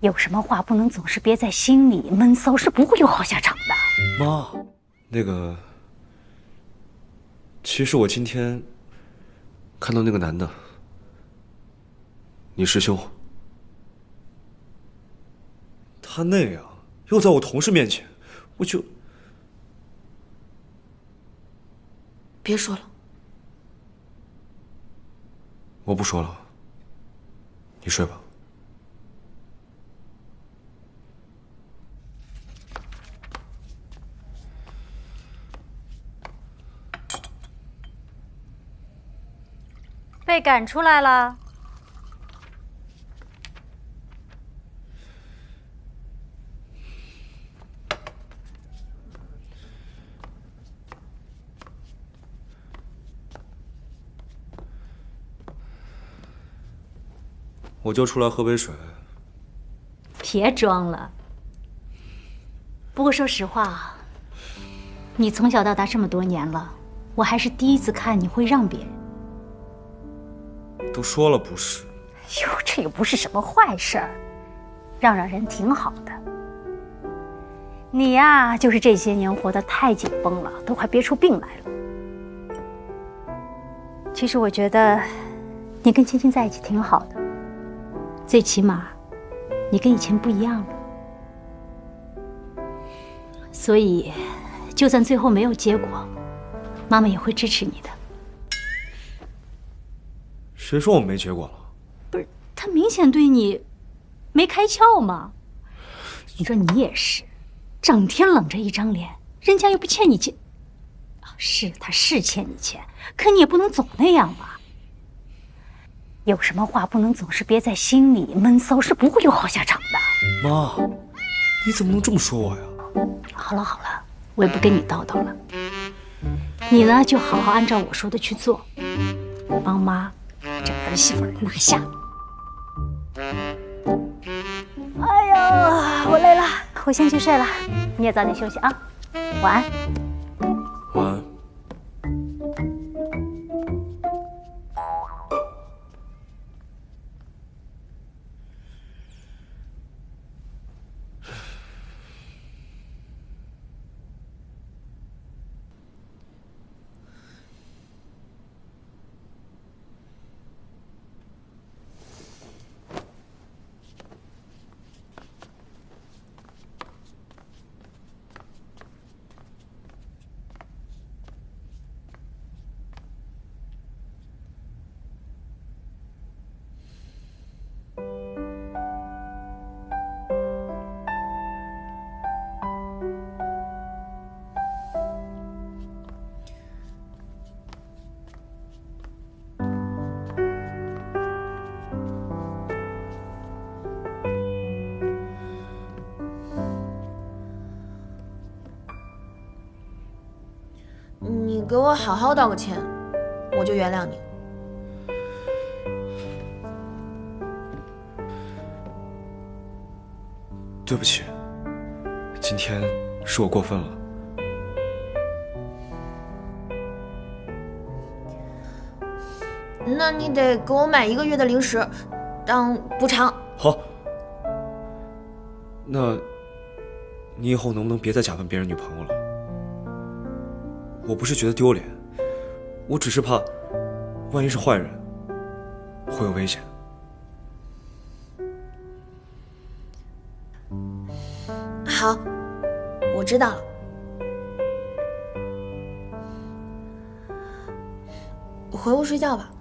有什么话不能总是憋在心里，闷骚是不会有好下场的。妈，那个，其实我今天看到那个男的，你师兄，他那样又在我同事面前，我就别说了，我不说了，你睡吧。被赶出来了。我就出来喝杯水。别装了。不过说实话，你从小到大这么多年了，我还是第一次看你会让别人。都说了不是。哟，这又不是什么坏事儿，让人挺好的。你呀，就是这些年活得太紧绷了，都快憋出病来了。其实我觉得，你跟青青在一起挺好的，最起码，你跟以前不一样了。所以，就算最后没有结果，妈妈也会支持你的。谁说我没结果了？不是，他明显对你没开窍嘛。你说你也是，整天冷着一张脸，人家又不欠你钱。是，他是欠你钱，可你也不能总那样吧。有什么话不能总是憋在心里，闷骚是不会有好下场的。妈，你怎么能这么说我呀？好了好了，我也不跟你叨叨了。你呢，就好好按照我说的去做，帮妈这儿媳妇拿下。哎呦，我累了，我先去睡了。你也早点休息啊，晚安。晚安。你给我好好道个歉，我就原谅你。对不起，今天是我过分了。那你得给我买1个月的零食，当补偿。好，那你以后能不能别再假扮别人女朋友了？我不是觉得丢脸，我只是怕，万一是坏人，会有危险。好，我知道了。回屋睡觉吧。